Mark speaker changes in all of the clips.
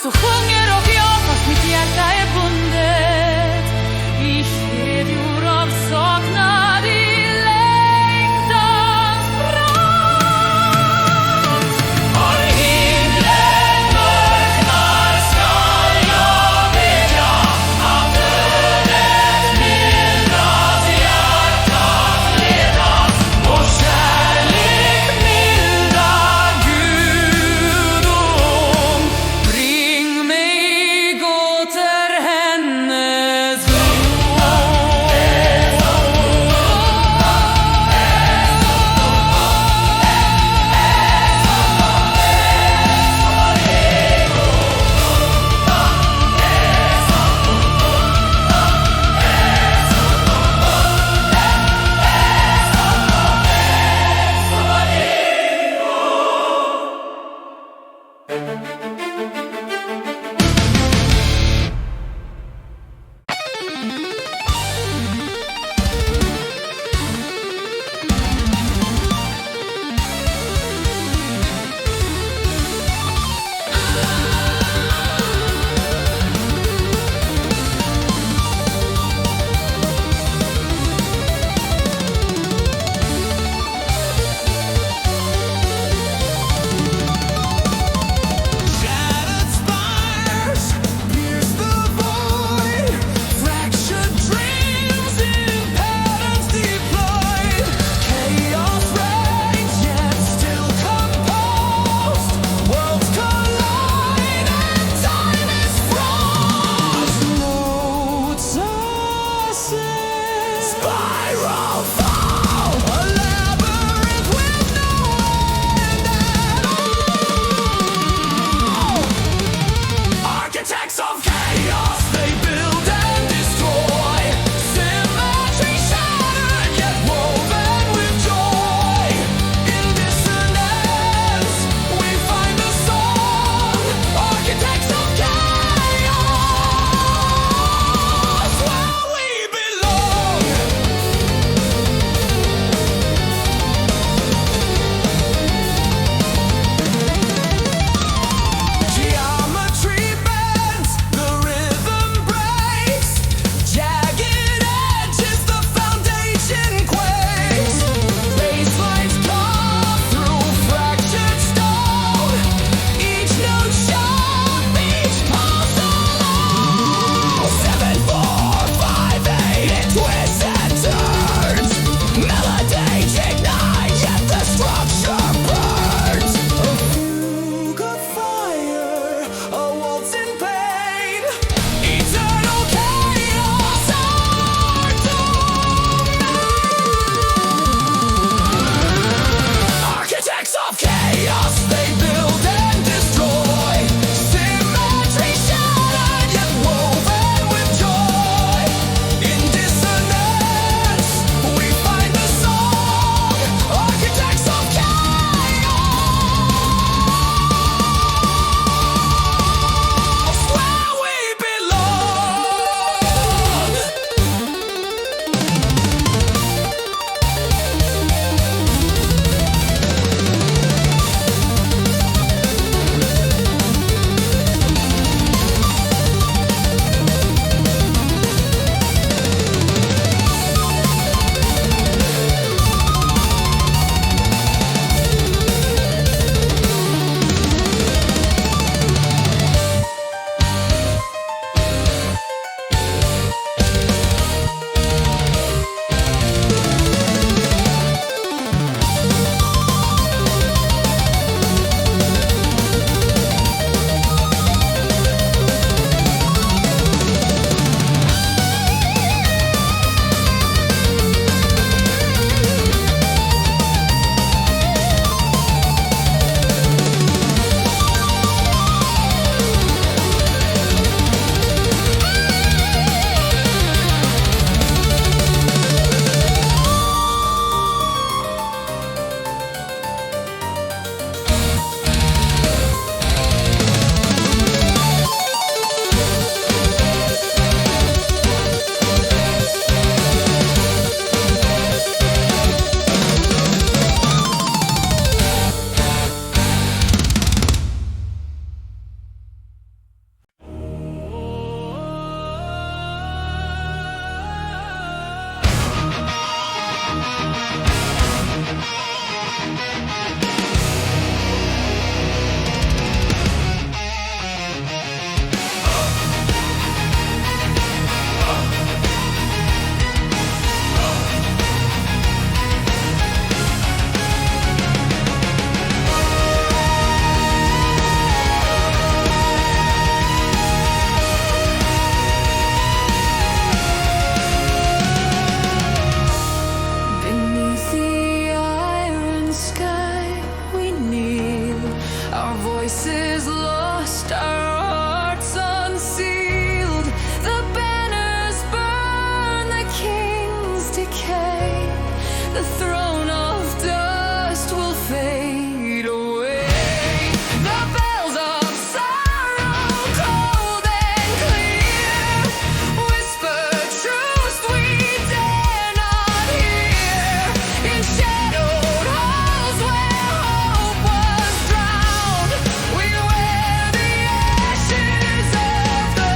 Speaker 1: så sjunger och jag fast mitt hjärta är bundet i kedjor av saknad i längtans brant. Har himlen mörknar skall jag bedja att ödet mildras, hjärtat ledas och kärlek milda gudom. Bring voices lost, our hearts unsealed. The banners burn, the kings decay. The throne of dust will fade away. The bells of sorrow, cold and clear, whisper truths we dare not hear. In shadowed halls where hope was drowned, we wear the ashes of the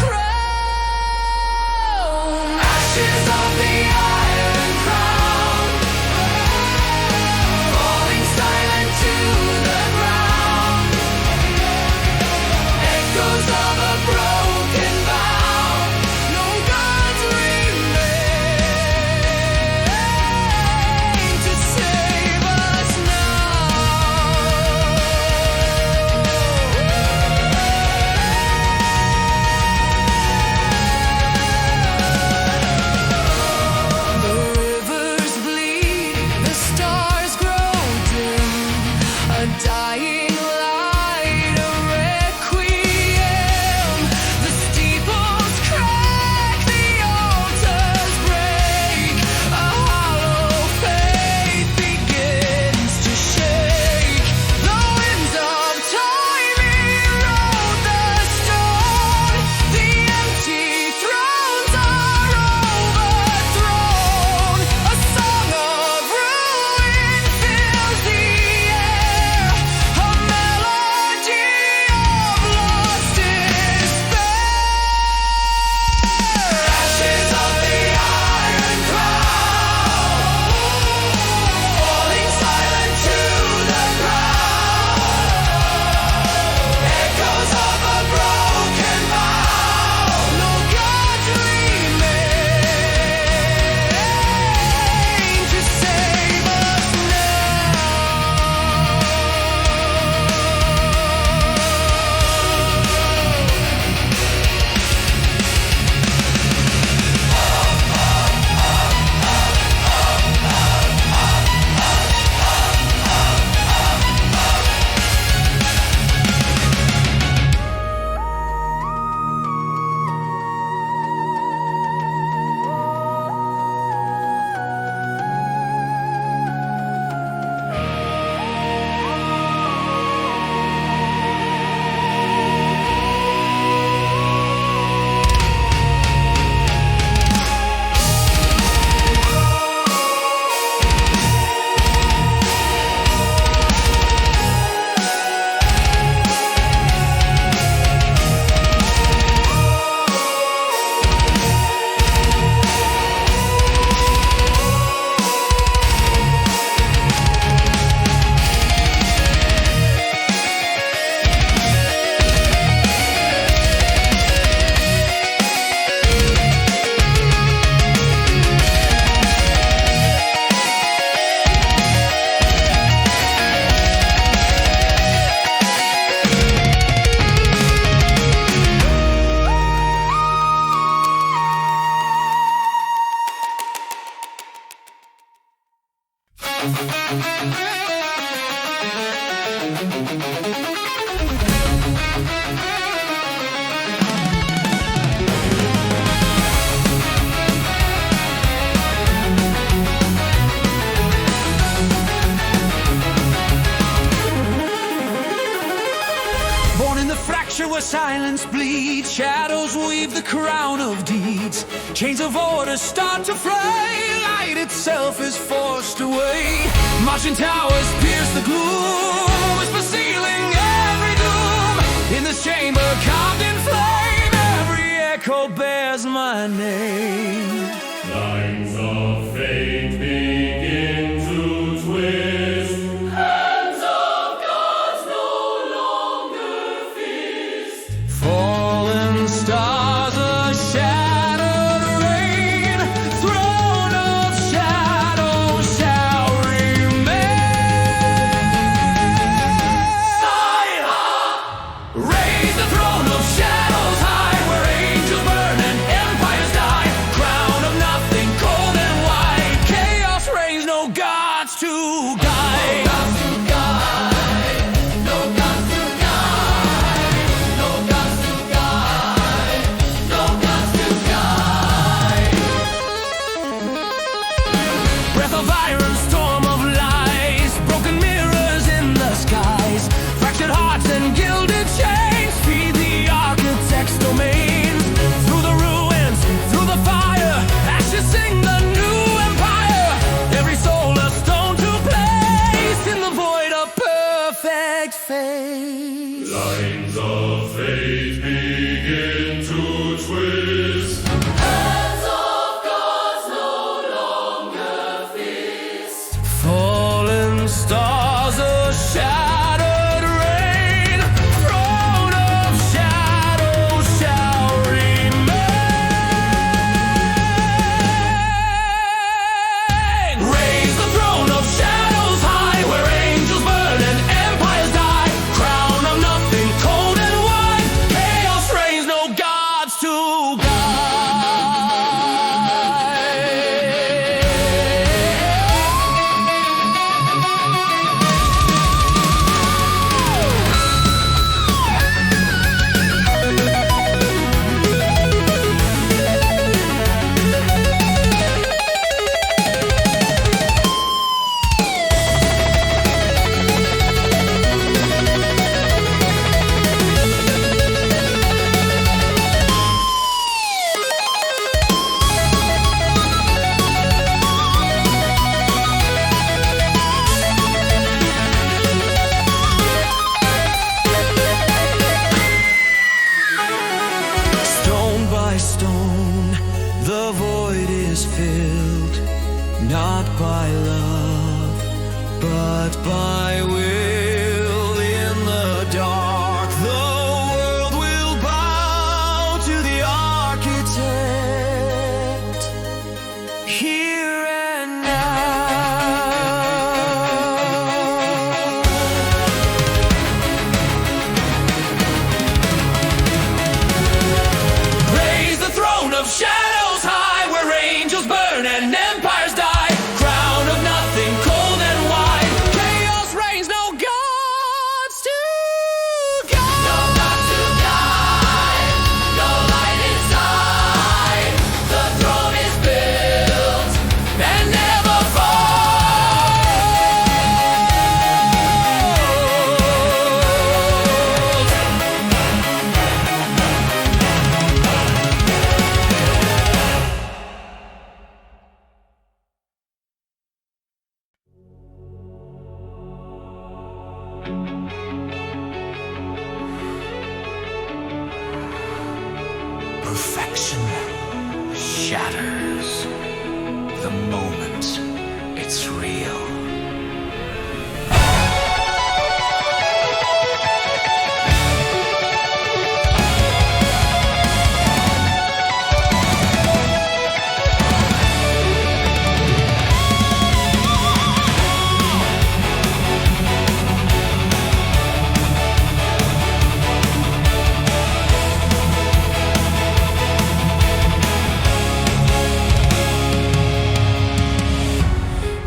Speaker 1: crown. Ashes of the iron crown, falling silent to the ground. Echoes of a broken vow, no gods remain to save us now. The rivers bleed, the stars grow dim, a dying light, a requiem. The steeples crack, the altars break, a hollow faith begins to shake. The winds of time erode the stone, the empty thrones are overthrown. A song of ruin fills the air, a melody of lost despair. Ashes of the iron crown, falling silent to the ground. Echoes of a broken vow, no gods remain to save us
Speaker 2: Born in the fracture where silence bleeds, shadows weave the crown of deeds. Chains of order start to fray, light itself is forced away. Marching towers pierce the gloom, whisper sealing every doom. In this chamber carved in flame, every echo bears my name.
Speaker 3: Lines of fate begin to twist. Hands of gods no longer feast.
Speaker 2: Fallen stars, a shattered rain, throne of shadow shall remain. Raise the throne of shadows high, where angels burn and empires die. light fades.
Speaker 3: Lines of fate begin to twist.
Speaker 1: Hands of gods no longer fist.
Speaker 2: Fallen stars, a shattered rain, throne of shadows shall remain. Raise the throne of shadows high, where angels burn and empires die. Crown of nothing, cold and wide. Chaos reigns, no gods to guide. Stone by stone, the void is filled, not by love, but by will. In the dark, the world will bow to the architect, here and now. Raise the throne of shadows high, where angels burn and empires die. Crown of nothing, cold and wide. Chaos reigns, no gods to guide.
Speaker 1: No God to guide, no light inside. The throne is built and never
Speaker 2: Perfection shatters the moment it's real.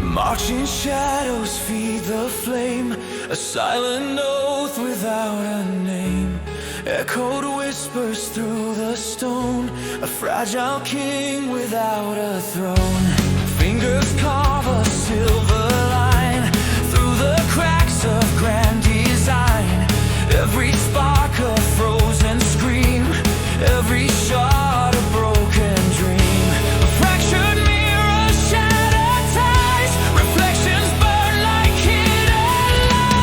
Speaker 2: Marching shadows feed the flame, a silent oath without a name. Echoed whispers through the stone, a fragile king without a throne. Fingers carve a silver line through the cracks of grand design. Every spark a frozen scream, every shot a broken dream. A fractured mirror, shattered ties, reflections burn like hidden lies.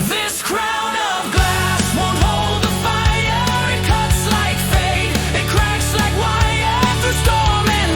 Speaker 2: This crown of glass won't hold the fire. It cuts like fate, it cracks like wire through storm and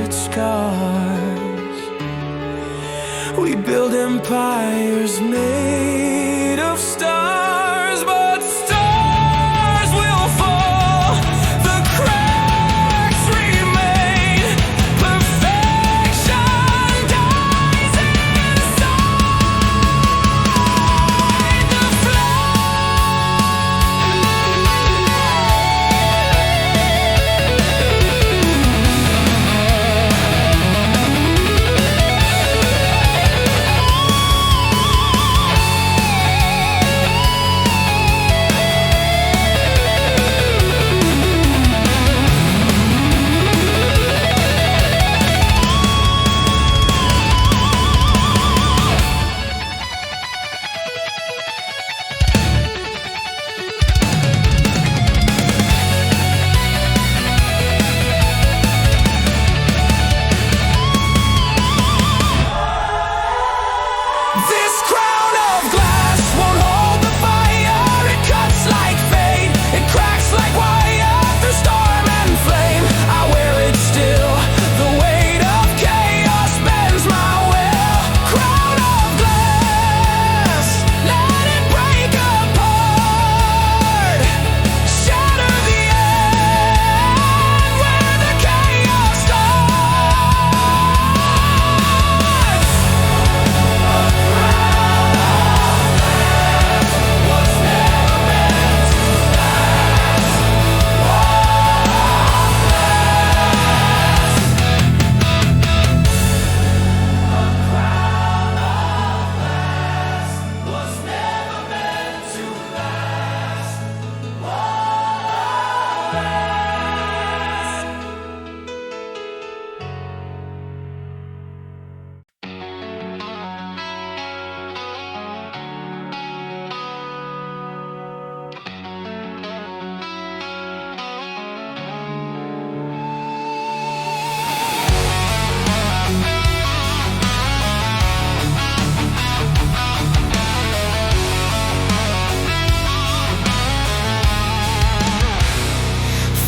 Speaker 2: its scars. We build empires made of stars, but stars will fall, the cracks remain, perfection dies inside the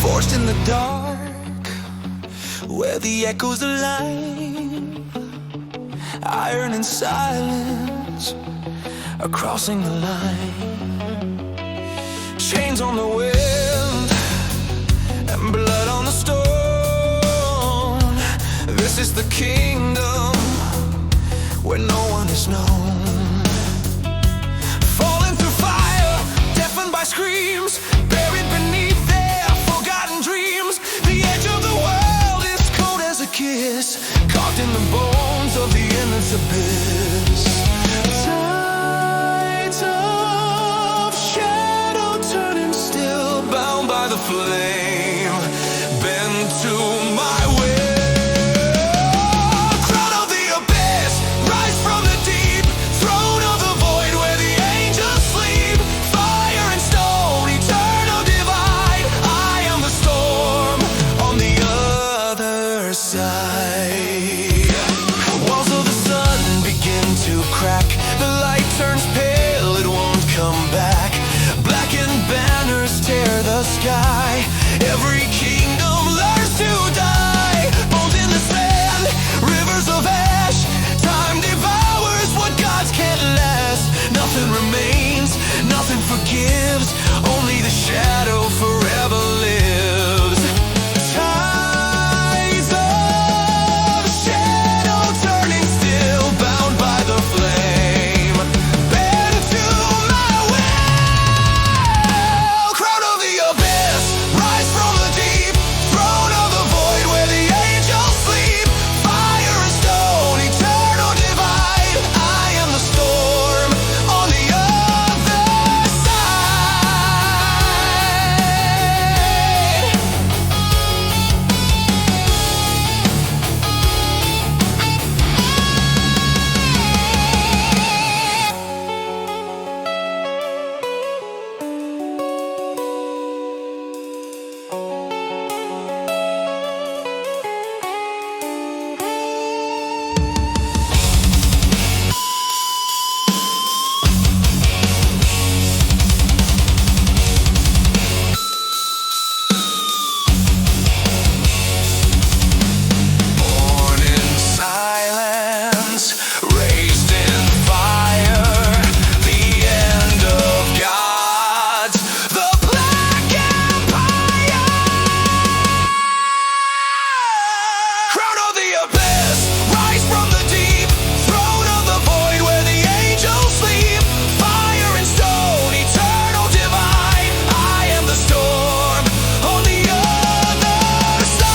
Speaker 2: forged in the dark, where the echoes align. Iron and silence are crossing the line. Chains on the wind and blood on the stone. This is the kingdom where no one is known. Falling through fire, deafened by screams, buried beneath their forgotten dreams. The edge of the world is cold as a kiss, carved in the bones of the endless abyss. Tides of shadow turning still, bound by the flame, bent to my will. Crown of the abyss, rise from the deep, throne of the void where the angels sleep. Fire and stone, eternal divide. I am the storm on the other side. Walls of the sun begin to crack, the light abyss, rise from the deep, throne of the void where the angels sleep. Fire and stone, eternal divine. I am the storm on the other side.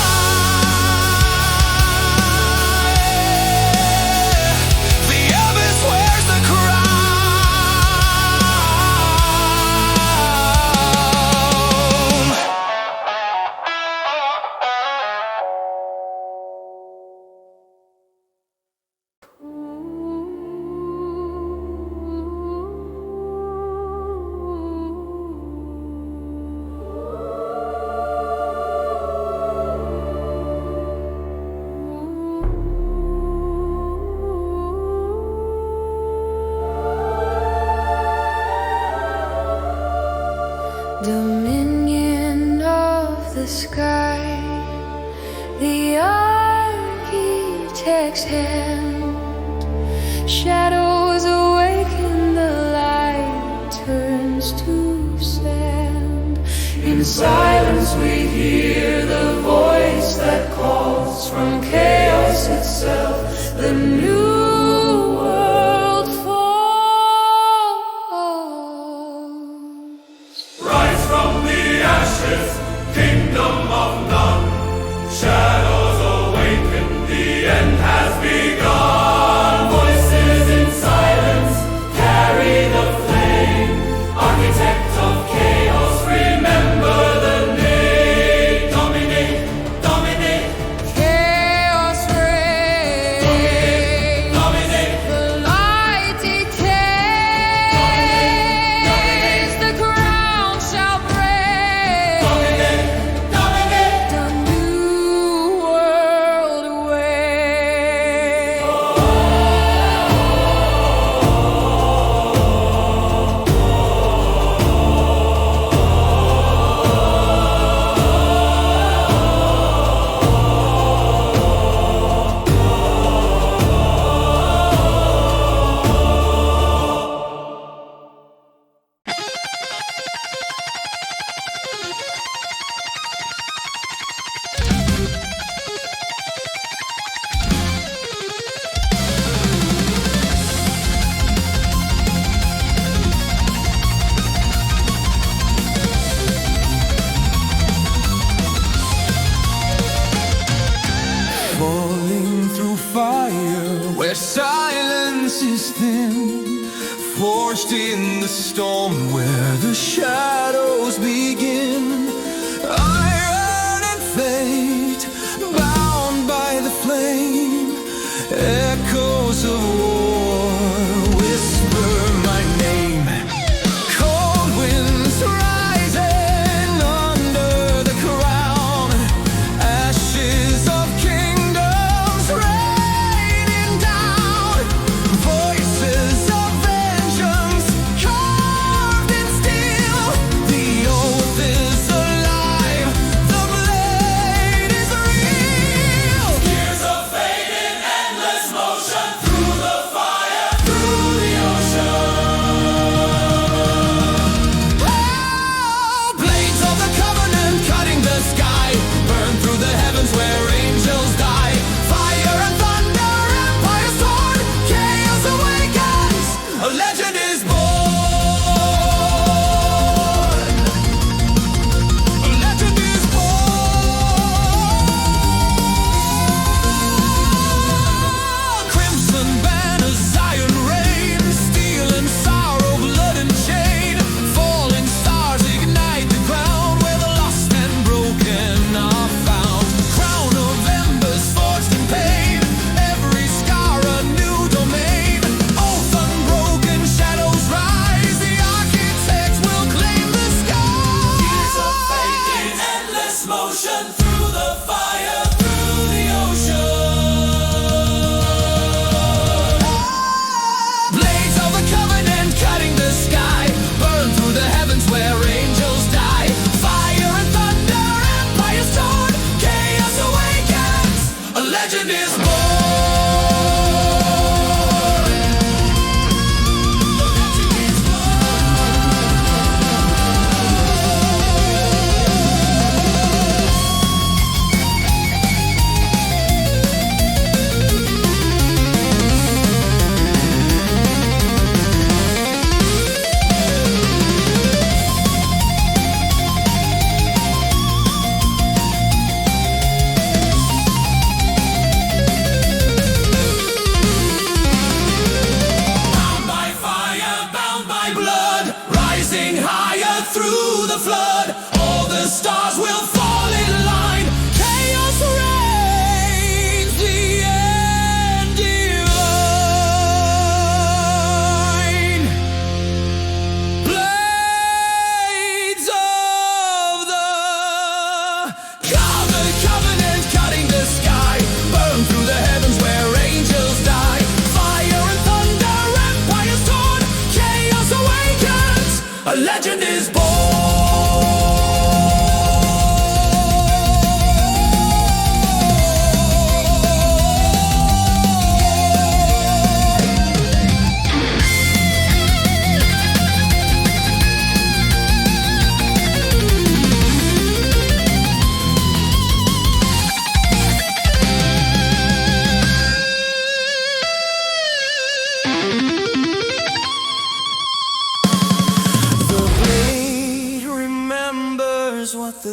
Speaker 2: The abyss wears the crown.
Speaker 4: Dominion of the sky, the architect's hand. Shadows awaken, the light turns to sand. In silence we hear the voice that calls from chaos itself. The new world falls.
Speaker 3: Rise from the ashes, kingdom of none. Shadows awaken, the end has begun. Voices in silence carry the flame. Architect of chaos, remember the name. Dominate, dominate,
Speaker 4: Chaos reigns.
Speaker 3: dominate.
Speaker 4: The light decays. The ground shall break.
Speaker 3: Dominate, dominate.
Speaker 4: The new world awaits.
Speaker 2: Falling through fire where silence is thin, forged in the storm where the shadows begin. Iron and fate, bound by the flame, echoes of war whisper my name. Cold winds rising under the crown, ashes of kingdoms raining down. Voices of vengeance carved in steel. The oath is alive, the blade is real.
Speaker 3: Years of fate in endless motion, through the fire, through the ocean.
Speaker 2: Blades of the covenant cutting the sky, burn through the heavens where angels die. Fire and thunder, empires torn, chaos awakens, a legend is born. A legend is born. Crimson banners, Zion reign, steel and sorrow, blood and chain. Falling stars ignite the ground where the lost and broken are found. Crown of embers forged in pain, every scar a new domain. Oath unbroken, shadows rise, the architects will claim the sky.
Speaker 3: Years of fate in endless motion, through the fire, through the ocean.
Speaker 2: Blades of the covenant cutting the sky, burn through the heavens where angels die. Fire and thunder, empires torn, chaos awakens, a legend is born. A legend is born.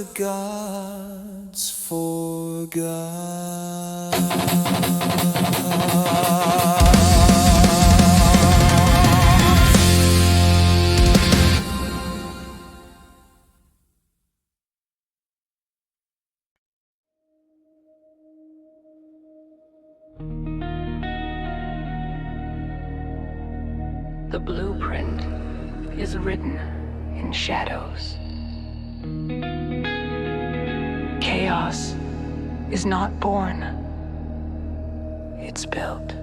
Speaker 2: the gods forgot.
Speaker 5: The blueprint is written in shadows. Chaos is not born, it's built.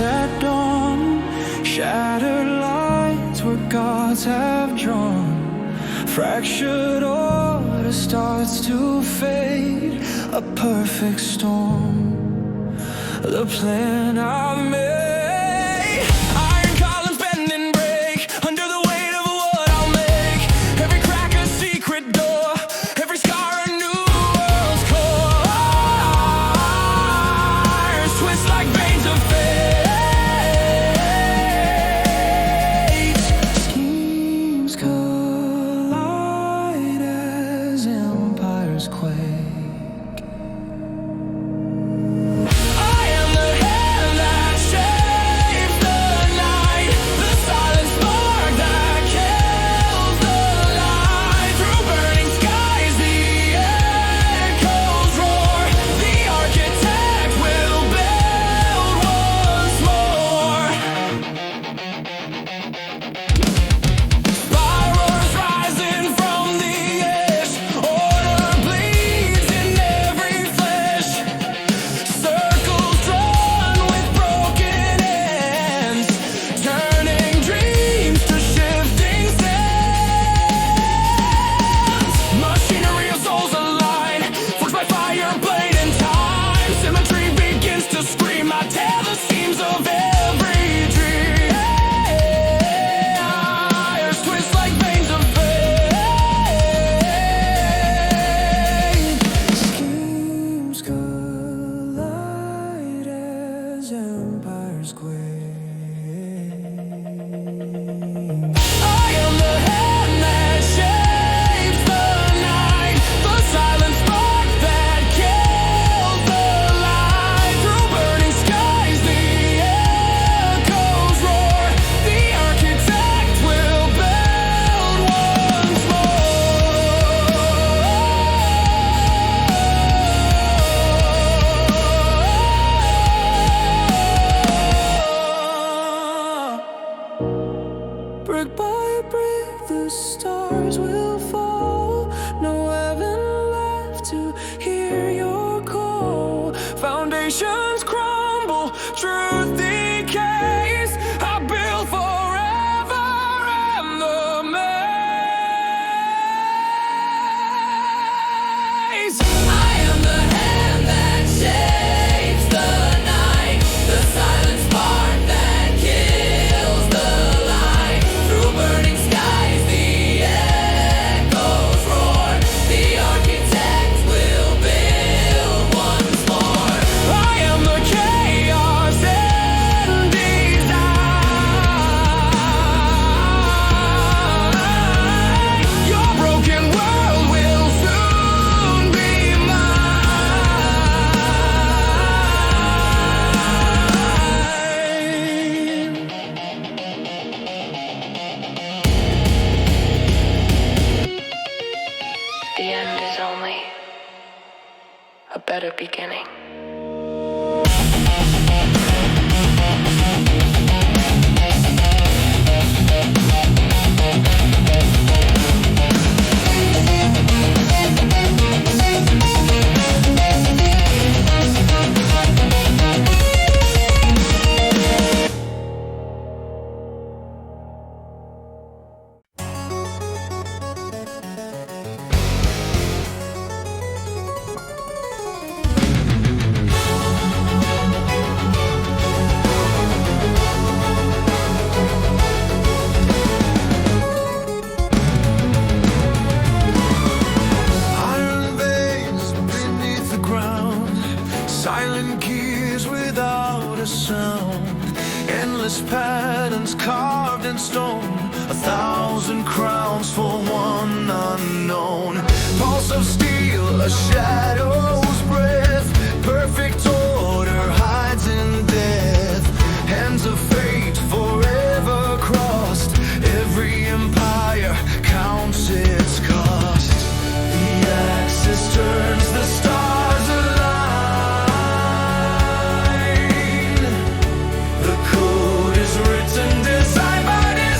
Speaker 2: At dawn, shattered lights where gods have drawn. Fractured order starts to fade, a perfect storm. The plan I've made, iron columns bend and break under the weight of what I'll make. Every crack a secret door, every scar a new world's core. Twist like veins of fate.
Speaker 5: Better beginning.
Speaker 2: and stone, 1,000 crowns for one unknown. Pulse of steel, a shadow's breath, perfect order hides in death. Hands of fate forever crossed, every empire counts its cost. The axis turns, the stars align. The code is written, design by design.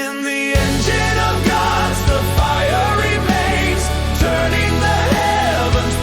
Speaker 2: In the engine of gods, the fire remains, turning the heavens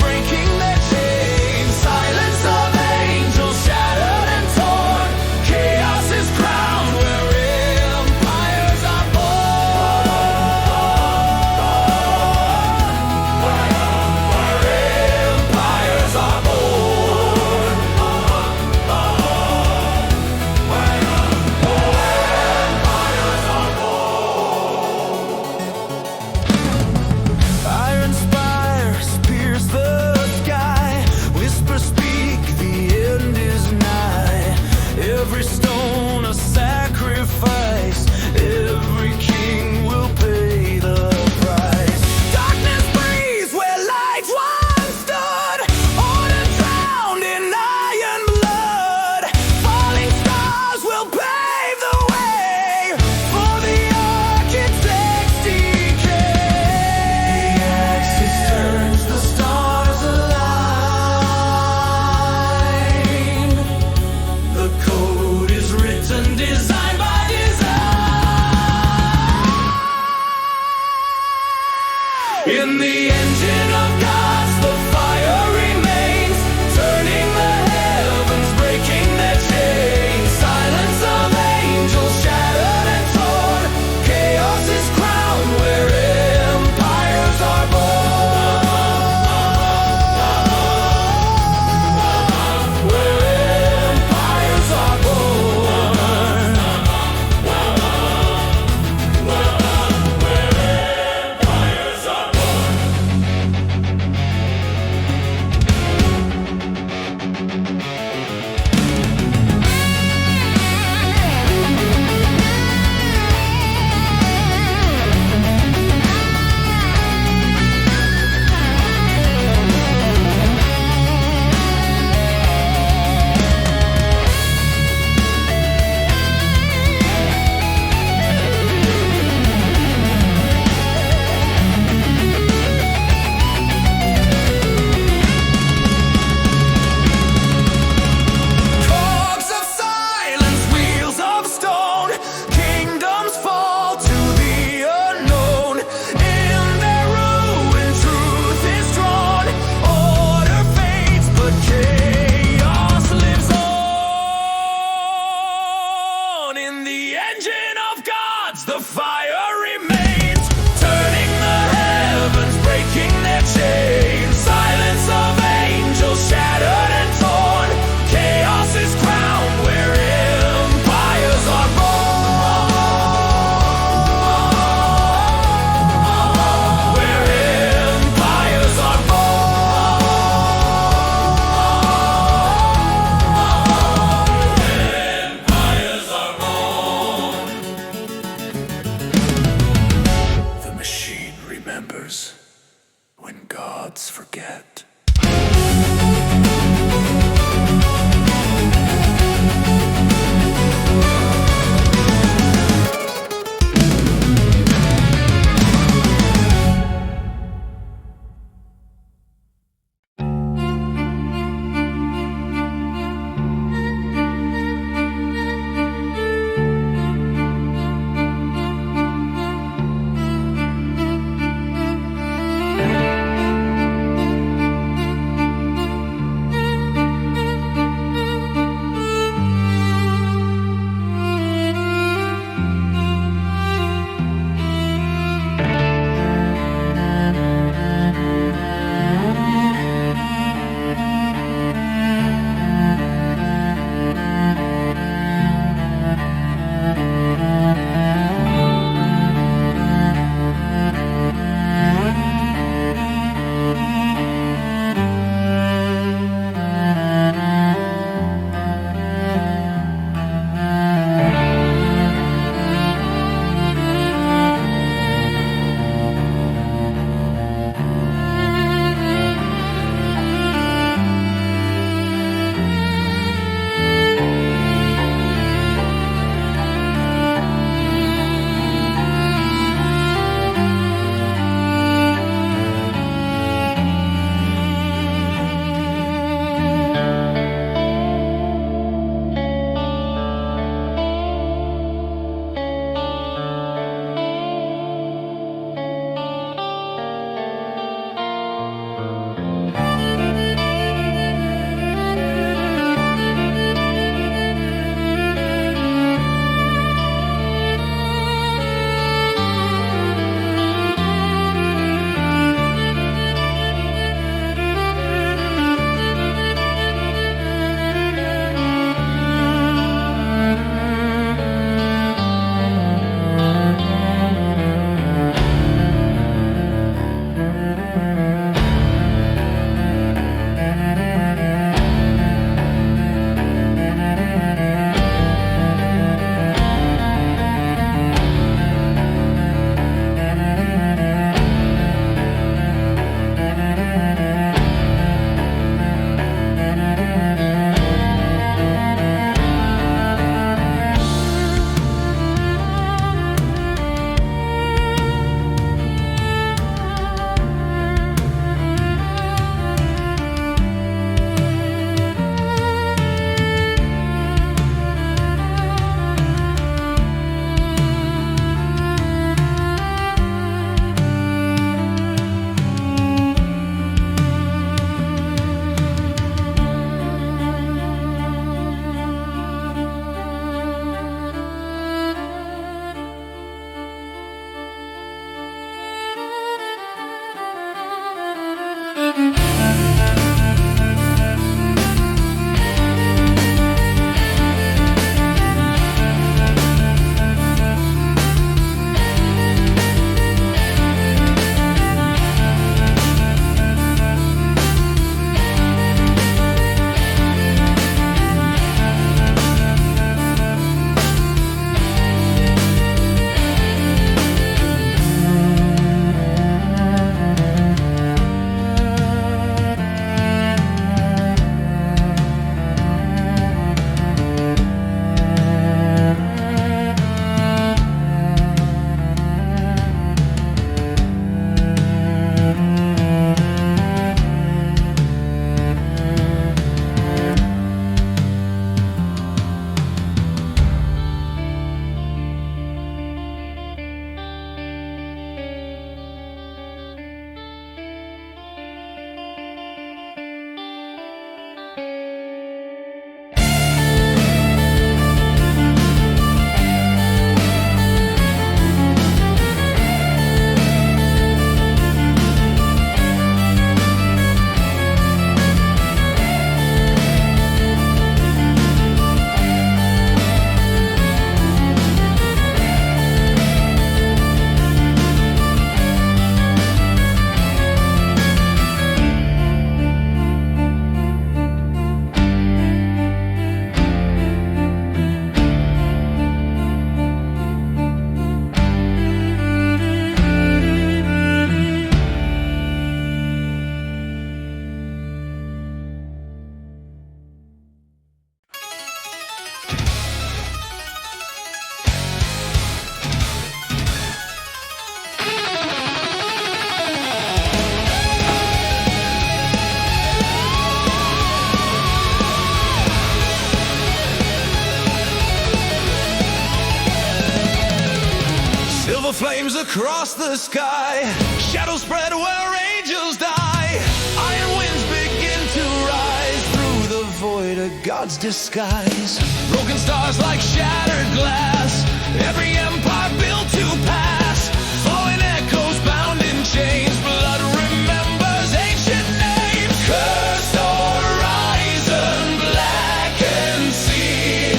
Speaker 2: silver flames across the sky. Shadows spread where angels die. Iron winds begin to rise through the void of God's disguise. Broken stars like shattered glass. Every empire built to pass. Falling echoes bound in chains. Blood remembers ancient names. Cursed horizon, blackened sea.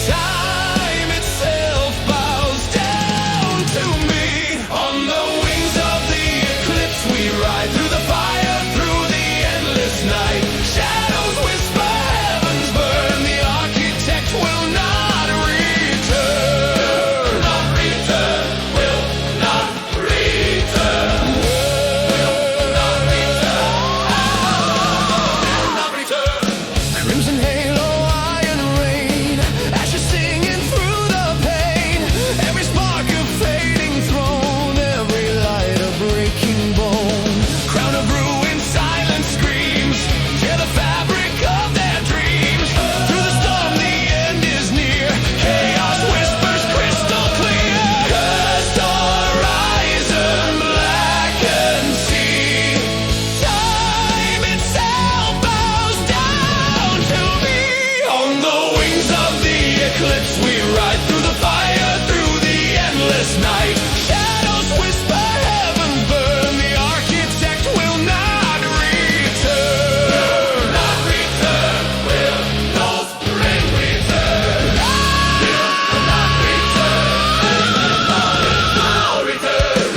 Speaker 2: Time itself bows down to me. On the wings of the eclipse we ride through the fire, through the endless night. Shadows whisper, heavens burn. The architect will not return. Not return, will not return. Will not return. Crimson halo, iron rain. Ashes singing through the pain. Every spark of fading throne. Every light a breaking bone. Crown of ruin, silent screams. Tear the fabric of their dreams. Through the storm, the end is near. Chaos whispers crystal clear. Cursed horizon, blackened sea. Time itself bows down to me. On the wings of the eclipse we ride through the fire, through the endless night. Shadows whisper, heavens burn. The architect will not return. Not return, will not return. Will not return.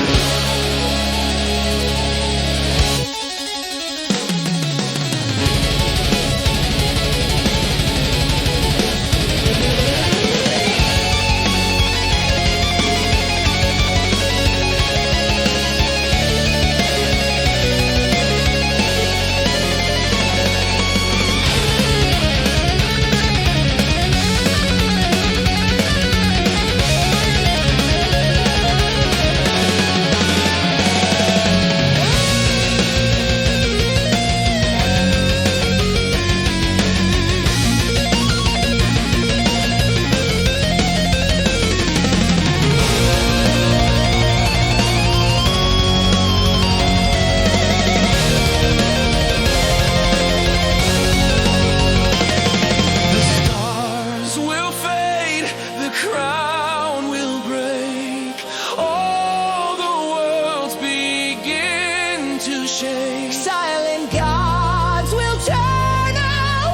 Speaker 2: The stars will fade, the crown will break. All the worlds begin to shake. Silent gods will turn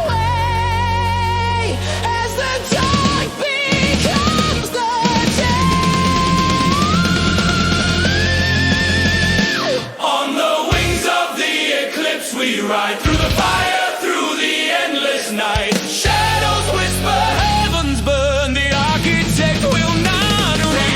Speaker 2: away as the dark becomes the day. On the wings of the eclipse we ride through the fire, through the endless night. Shadows whisper, heavens burn. The architect will not return.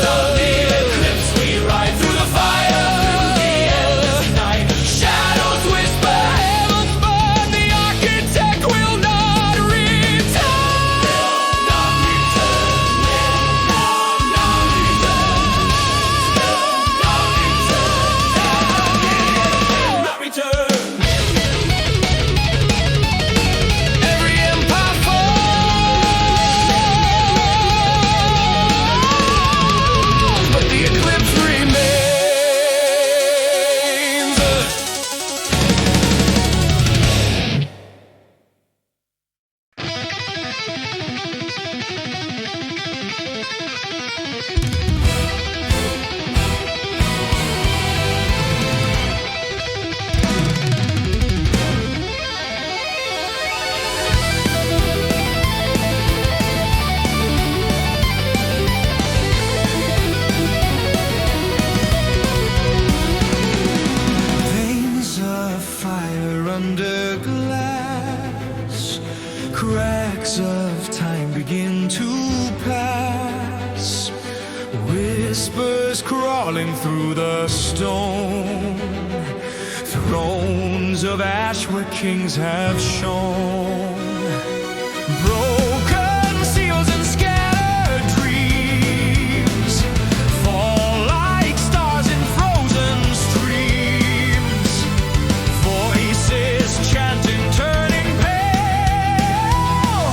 Speaker 2: Of the eclipse we ride through the fire, through the endless night. Shadows whisper, heavens burn. The architect will not return. Not return. Not return. Not return. Every empire falls, but the eclipse remains. Veins of fire under glass. Cracks of time begin to pass. Whispers crawling through the stone. Thrones of ash where kings have shone. Broken seals and scattered dreams fall like stars in frozen streams. Voices chanting, turning pale.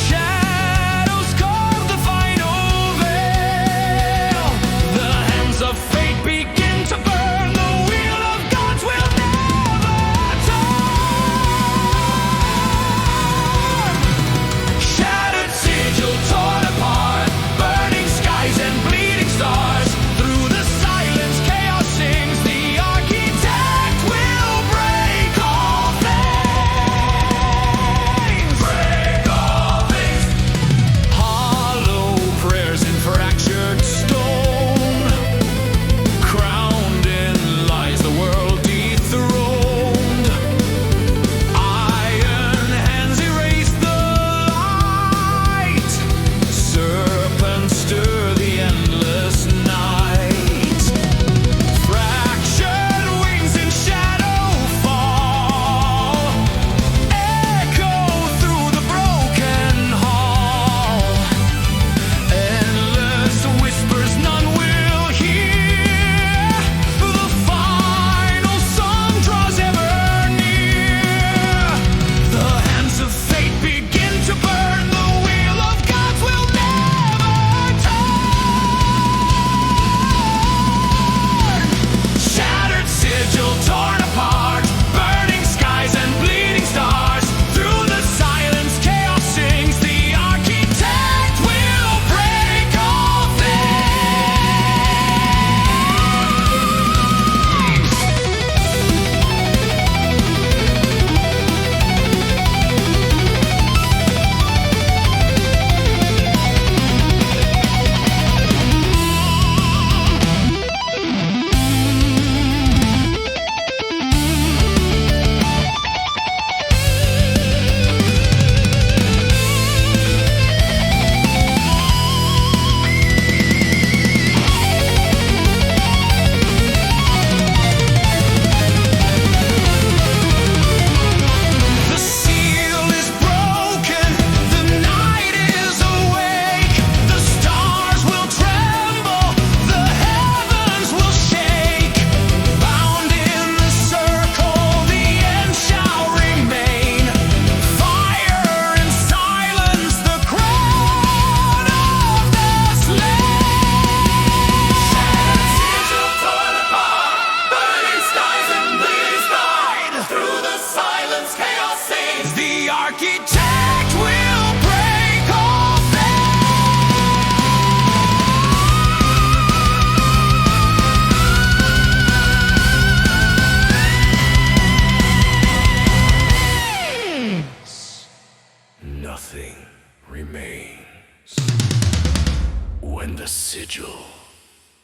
Speaker 2: Shadows carve the final veil.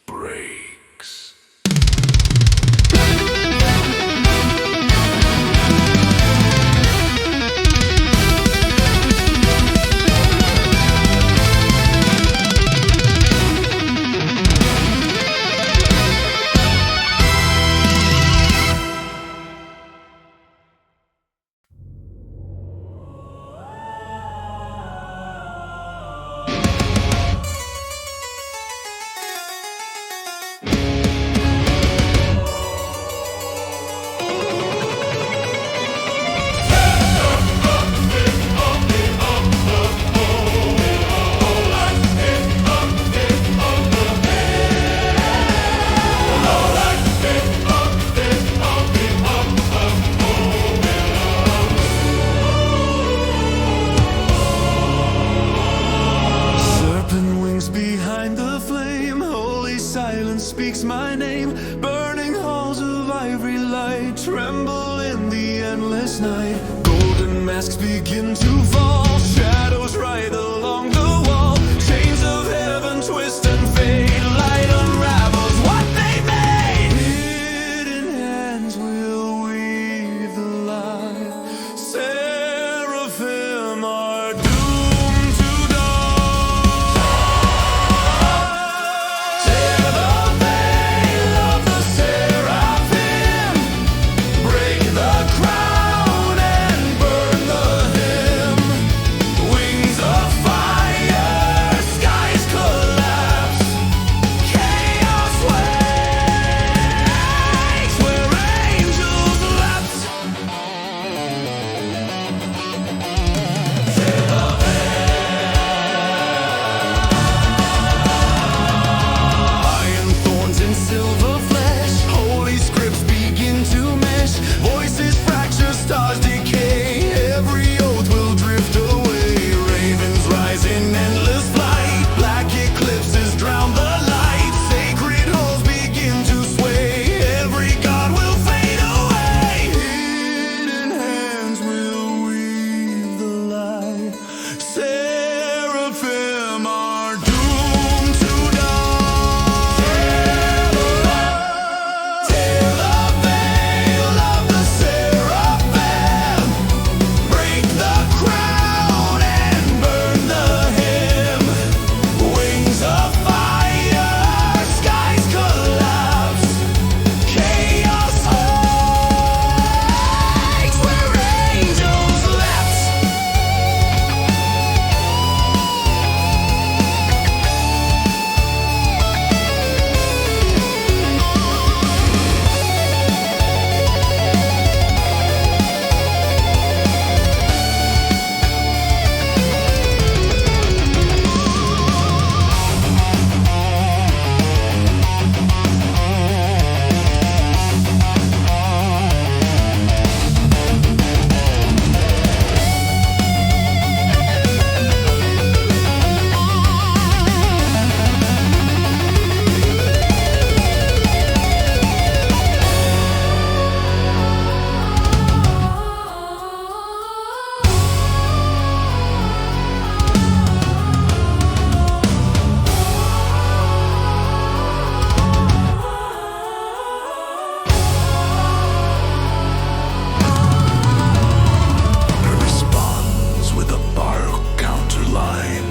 Speaker 2: breaks. Speaks my name, burning halls of ivory light tremble in the endless night. Golden masks begin to fall, shadows ride along the wall. Chains of heaven twist and fade, light unravels what they made. Hidden hands will weave the light. Seraphim are doomed to die. Tear the veil of the Seraphim, break the crown and burn the hymn. Wings of fire, skies collapse. Chaos wakes where angels lapse. Iron thorns and silver flesh, holy scripts begin to mesh. Voices fracture, stars decay, every oath will drift away. Ravens rise in endless flight, black eclipses drown the light. Sacred halls begin to sway, every god will fade away. Hidden hands will weave the light. Seraphim are doomed to die. Tear the veil of the Seraphim, break the crown and burn the hymn. Wings of fire, skies collapse. Chaos wakes where angels lapse. Responds with a baroque counterline,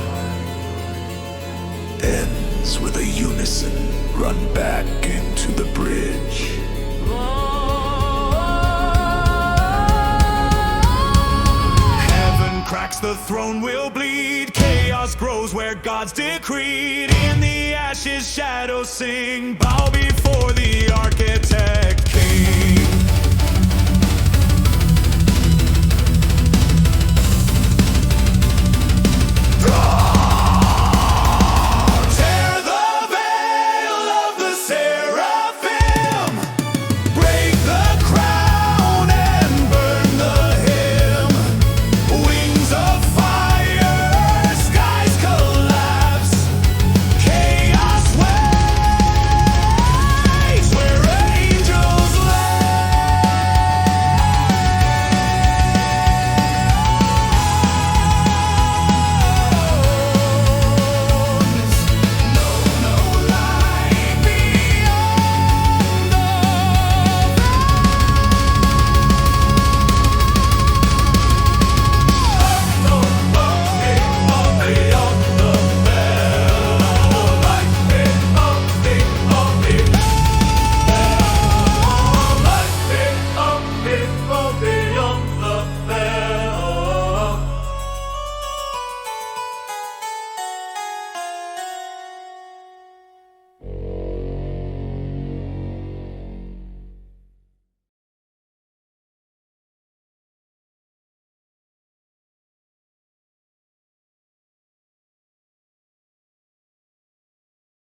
Speaker 2: ends with a unison run back into the bridge. Heaven cracks, the throne will bleed, chaos grows where gods decreed. In the ashes shadows sing, bow before the architect.